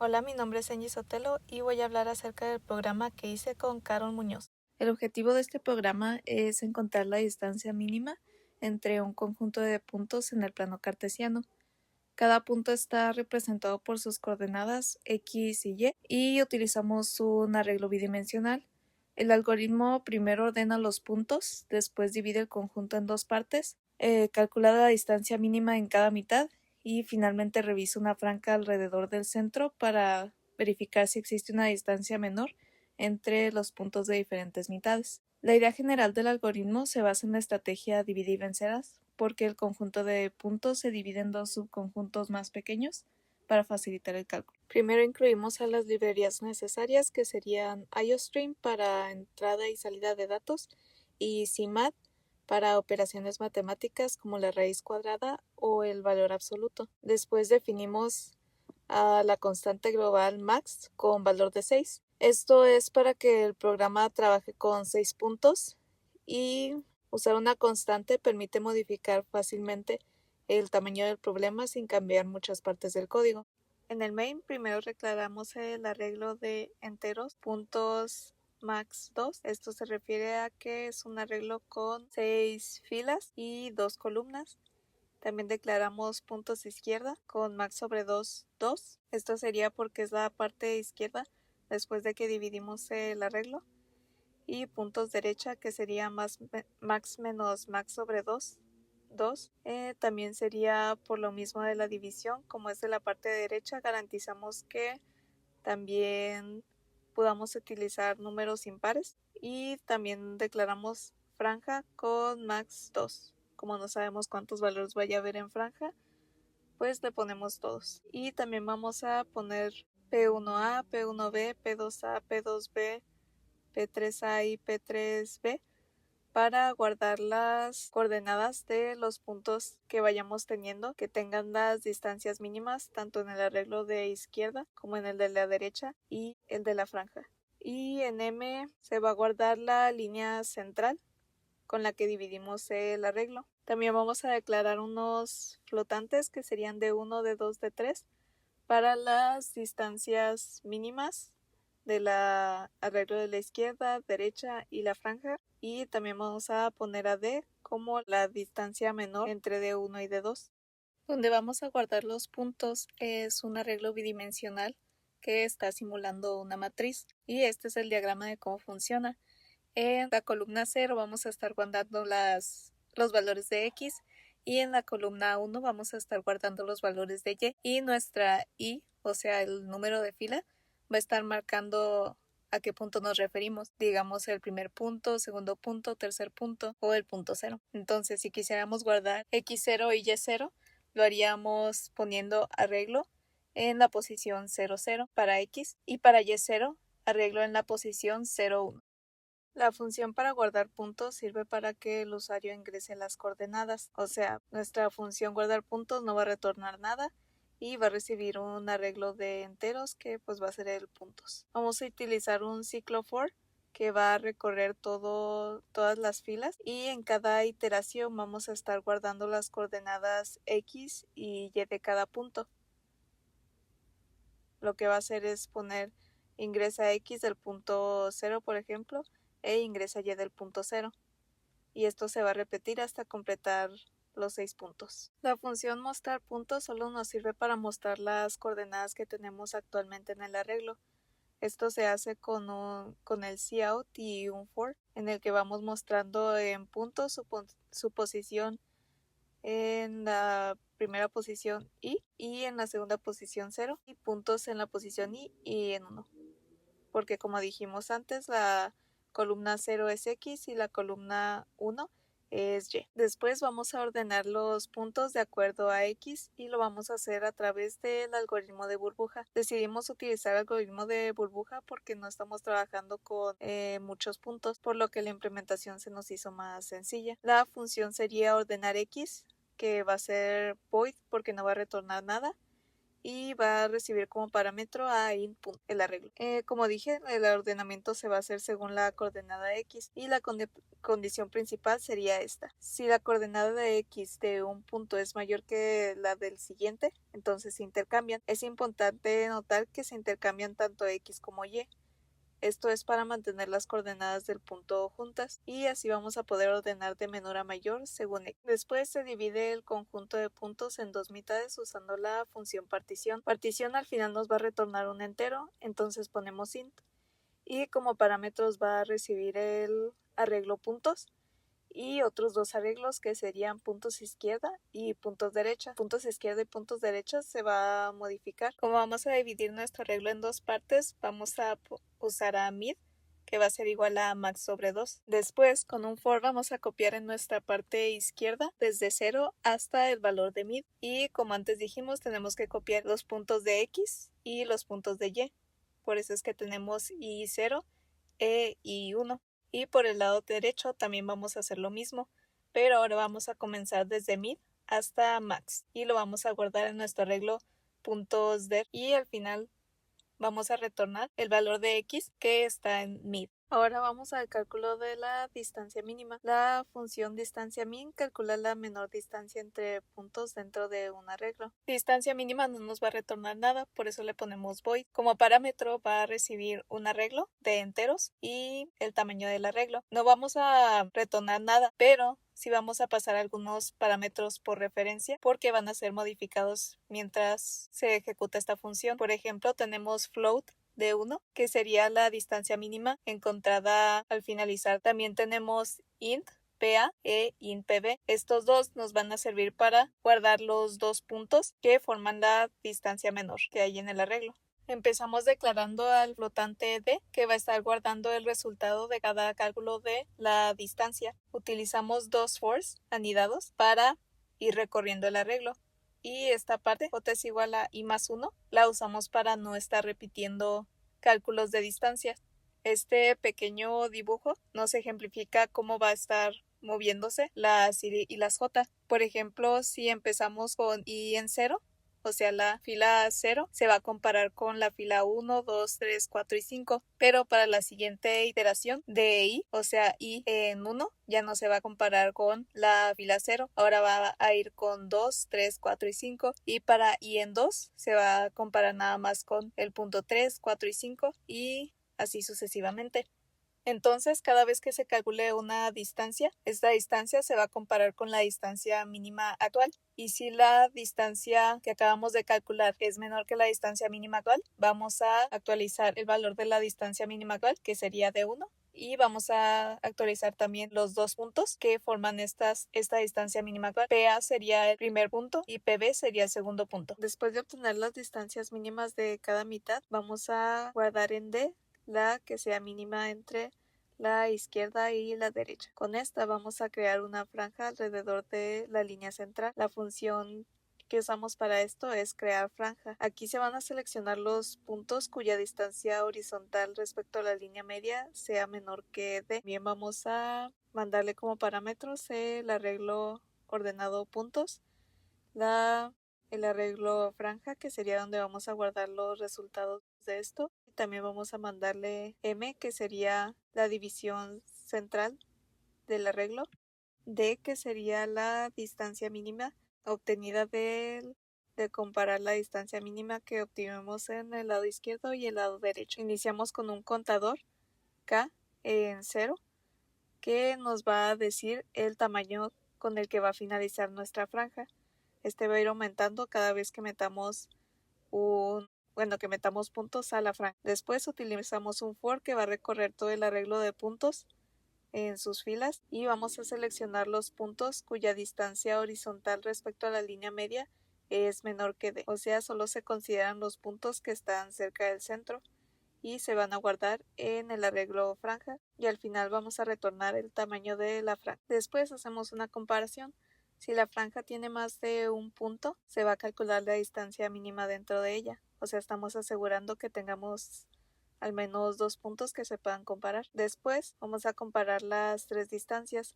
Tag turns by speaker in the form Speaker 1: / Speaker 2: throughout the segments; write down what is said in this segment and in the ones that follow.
Speaker 1: Hola, mi nombre es Angie Sotelo y voy a hablar acerca del programa que hice con Carol Muñoz. El objetivo de este programa es encontrar la distancia mínima entre un conjunto de puntos en el plano cartesiano. Cada punto está representado por sus coordenadas X y Y utilizamos un arreglo bidimensional. El algoritmo primero ordena los puntos, después divide el conjunto en dos partes, calcula la distancia mínima en cada mitad y finalmente revisa una franja alrededor del centro para verificar si existe una distancia menor entre los puntos de diferentes mitades. La idea general del algoritmo se basa en la estrategia divide y vencerás, porque el conjunto de puntos se divide en dos subconjuntos más pequeños para facilitar el cálculo. Primero incluimos a las librerías necesarias, que serían IOStream para entrada y salida de datos y CMAT para operaciones matemáticas como la raíz cuadrada o el valor absoluto. Después definimos a la constante global max con valor de 6. Esto es para que el programa trabaje con 6 puntos y usar una constante permite modificar fácilmente el tamaño del problema sin cambiar muchas partes del código. En el main primero declaramos el arreglo de enteros puntos max 2. Esto se refiere a que es un arreglo con 6 filas y 2 columnas. También declaramos puntos izquierda con max sobre 2, 2. Esto sería porque es la parte izquierda después de que dividimos el arreglo. Y puntos derecha, que sería max menos max sobre 2, 2. También sería por lo mismo de la división, como es de la parte derecha, garantizamos que también podamos utilizar números impares. Y también declaramos franja con max 2. Como no sabemos cuántos valores vaya a haber en franja, pues le ponemos todos. Y también vamos a poner P1A, P1B, P2A, P2B, P3A y P3B para guardar las coordenadas de los puntos que vayamos teniendo, que tengan las distancias mínimas tanto en el arreglo de izquierda como en el de la derecha y el de la franja. Y en M se va a guardar la línea central con la que dividimos el arreglo. También vamos a declarar unos flotantes que serían de 1, de 2, de 3 para las distancias mínimas del arreglo de la izquierda, derecha y la franja. Y también vamos a poner a D como la distancia menor entre D1 y D2. Donde vamos a guardar los puntos es un arreglo bidimensional que está simulando una matriz. Y este es el diagrama de cómo funciona. En la columna 0 vamos a estar guardando los valores de X y en la columna 1 vamos a estar guardando los valores de Y. Y nuestra Y, o sea, el número de fila, va a estar marcando a qué punto nos referimos. Digamos el primer punto, segundo punto, tercer punto o el punto 0. Entonces, si quisiéramos guardar X0 y Y0, lo haríamos poniendo arreglo en la posición 0, 0 para X y para Y0 arreglo en la posición 0, 1. La función para guardar puntos sirve para que el usuario ingrese las coordenadas, o sea, nuestra función guardar puntos no va a retornar nada y va a recibir un arreglo de enteros que pues va a ser el puntos. Vamos a utilizar un ciclo for que va a recorrer todas las filas y en cada iteración vamos a estar guardando las coordenadas X y Y de cada punto. Lo que va a hacer es poner ingresa X del punto 0, por ejemplo, e ingresa Y del punto 0. Y esto se va a repetir hasta completar los 6 puntos. La función mostrar puntos solo nos sirve para mostrar las coordenadas que tenemos actualmente en el arreglo. Esto se hace con el cout y un for, en el que vamos mostrando en puntos su posición en la primera posición y en la segunda posición 0 y puntos en la posición y en 1. Porque como dijimos antes, la columna 0 es X y la columna 1 es Y. Después vamos a ordenar los puntos de acuerdo a X y lo vamos a hacer a través del algoritmo de burbuja. Decidimos utilizar el algoritmo de burbuja porque no estamos trabajando con muchos puntos, por lo que la implementación se nos hizo más sencilla. La función sería ordenar X, que va a ser void porque no va a retornar nada, y va a recibir como parámetro a int. El arreglo. Como dije, el ordenamiento se va a hacer según la coordenada x y la condición principal sería esta. Si la coordenada de x de un punto es mayor que la del siguiente, entonces se intercambian. Es importante notar que se intercambian tanto x como y. Esto es para mantener las coordenadas del punto juntas y así vamos a poder ordenar de menor a mayor según x. Después se divide el conjunto de puntos en dos mitades usando la función partición. Partición al final nos va a retornar un entero, entonces ponemos int y como parámetros va a recibir el arreglo puntos y otros dos arreglos que serían puntos izquierda y puntos derecha. Puntos izquierda y puntos derecha se va a modificar. Como vamos a dividir nuestro arreglo en dos partes, vamos a usar a mid, que va a ser igual a max sobre 2. Después, con un for vamos a copiar en nuestra parte izquierda desde 0 hasta el valor de mid. Y como antes dijimos, tenemos que copiar los puntos de x y los puntos de y. Por eso es que tenemos i0, e y 1. Y por el lado derecho también vamos a hacer lo mismo, pero ahora vamos a comenzar desde mid hasta max y lo vamos a guardar en nuestro arreglo puntos de y al final vamos a retornar el valor de x que está en mid. Ahora vamos al cálculo de la distancia mínima. La función distancia min calcula la menor distancia entre puntos dentro de un arreglo. Distancia mínima no nos va a retornar nada, por eso le ponemos void. Como parámetro va a recibir un arreglo de enteros y el tamaño del arreglo. No vamos a retornar nada, pero sí vamos a pasar algunos parámetros por referencia porque van a ser modificados mientras se ejecuta esta función. Por ejemplo, tenemos float de 1, que sería la distancia mínima encontrada al finalizar. También tenemos int PA e int PB. Estos dos nos van a servir para guardar los dos puntos que forman la distancia menor que hay en el arreglo. Empezamos declarando al flotante D, que va a estar guardando el resultado de cada cálculo de la distancia. Utilizamos dos fors anidados para ir recorriendo el arreglo. Y esta parte, j es igual a i más 1, la usamos para no estar repitiendo cálculos de distancia. Este pequeño dibujo nos ejemplifica cómo va a estar moviéndose las i y las j. Por ejemplo, si empezamos con i en 0, o sea, la fila 0 se va a comparar con la fila 1, 2, 3, 4 y 5, pero para la siguiente iteración de i, o sea, i en 1, ya no se va a comparar con la fila 0, ahora va a ir con 2, 3, 4 y 5, y para i en 2 se va a comparar nada más con el punto 3, 4 y 5, y así sucesivamente. Entonces, cada vez que se calcule una distancia, esta distancia se va a comparar con la distancia mínima actual. Y si la distancia que acabamos de calcular es menor que la distancia mínima actual, vamos a actualizar el valor de la distancia mínima actual, que sería de 1. Y vamos a actualizar también los dos puntos que forman esta distancia mínima actual. PA sería el primer punto y PB sería el segundo punto. Después de obtener las distancias mínimas de cada mitad, vamos a guardar en D la que sea mínima entre la izquierda y la derecha. Con esta vamos a crear una franja alrededor de la línea central. La función que usamos para esto es crear franja. Aquí se van a seleccionar los puntos cuya distancia horizontal respecto a la línea media sea menor que D. Bien, vamos a mandarle como parámetros el arreglo ordenado puntos, el arreglo franja, que sería donde vamos a guardar los resultados de esto. Y también vamos a mandarle M, que sería la división central del arreglo. D, que sería la distancia mínima obtenida de comparar la distancia mínima que obtuvimos en el lado izquierdo y el lado derecho. Iniciamos con un contador K en 0, que nos va a decir el tamaño con el que va a finalizar nuestra franja. Este va a ir aumentando cada vez que metamos puntos a la franja. Después utilizamos un for que va a recorrer todo el arreglo de puntos en sus filas y vamos a seleccionar los puntos cuya distancia horizontal respecto a la línea media es menor que D. O sea, solo se consideran los puntos que están cerca del centro y se van a guardar en el arreglo franja y al final vamos a retornar el tamaño de la franja. Después hacemos una comparación. Si la franja tiene más de un punto, se va a calcular la distancia mínima dentro de ella. O sea, estamos asegurando que tengamos al menos dos puntos que se puedan comparar. Después vamos a comparar las tres distancias.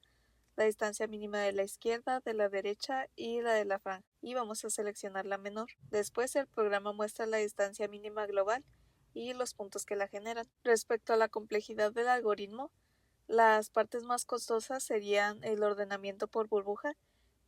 Speaker 1: la distancia mínima de la izquierda, de la derecha y la de la franja, y vamos a seleccionar la menor. Después el programa muestra la distancia mínima global y los puntos que la generan. Respecto a la complejidad del algoritmo, las partes más costosas serían el ordenamiento por burbuja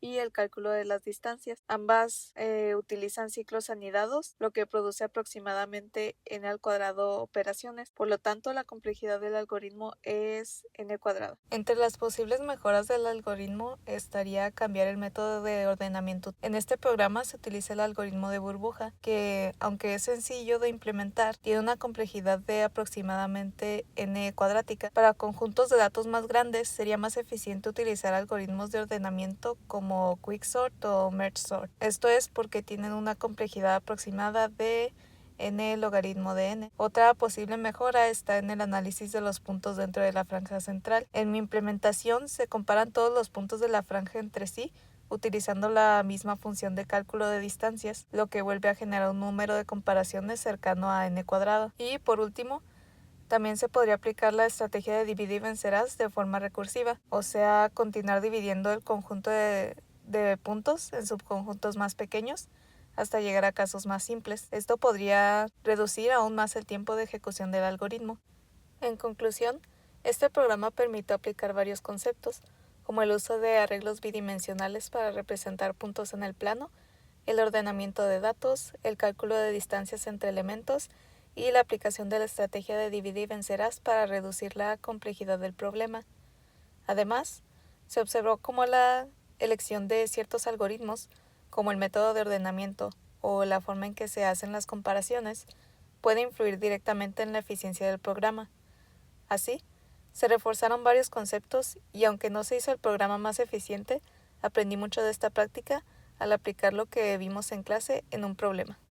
Speaker 1: y el cálculo de las distancias. Ambas utilizan ciclos anidados, lo que produce aproximadamente n al cuadrado operaciones. Por lo tanto, la complejidad del algoritmo es n cuadrado. Entre las posibles mejoras del algoritmo estaría cambiar el método de ordenamiento. En este programa se utiliza el algoritmo de burbuja, que aunque es sencillo de implementar, tiene una complejidad de aproximadamente n cuadrática. Para conjuntos de datos más grandes sería más eficiente utilizar algoritmos de ordenamiento como Quicksort o Mergesort. Esto es porque tienen una complejidad aproximada de n logaritmo de n. Otra posible mejora está en el análisis de los puntos dentro de la franja central. En mi implementación se comparan todos los puntos de la franja entre sí utilizando la misma función de cálculo de distancias, lo que vuelve a generar un número de comparaciones cercano a n cuadrado. Y por último, también se podría aplicar la estrategia de divide y vencerás de forma recursiva, o sea, continuar dividiendo el conjunto de puntos en subconjuntos más pequeños hasta llegar a casos más simples. Esto podría reducir aún más el tiempo de ejecución del algoritmo. En conclusión, este programa permite aplicar varios conceptos, como el uso de arreglos bidimensionales para representar puntos en el plano, el ordenamiento de datos, el cálculo de distancias entre elementos y la aplicación de la estrategia de divide y vencerás para reducir la complejidad del problema. Además, se observó cómo la elección de ciertos algoritmos, como el método de ordenamiento o la forma en que se hacen las comparaciones, puede influir directamente en la eficiencia del programa. Así, se reforzaron varios conceptos y aunque no se hizo el programa más eficiente, aprendí mucho de esta práctica al aplicar lo que vimos en clase en un problema.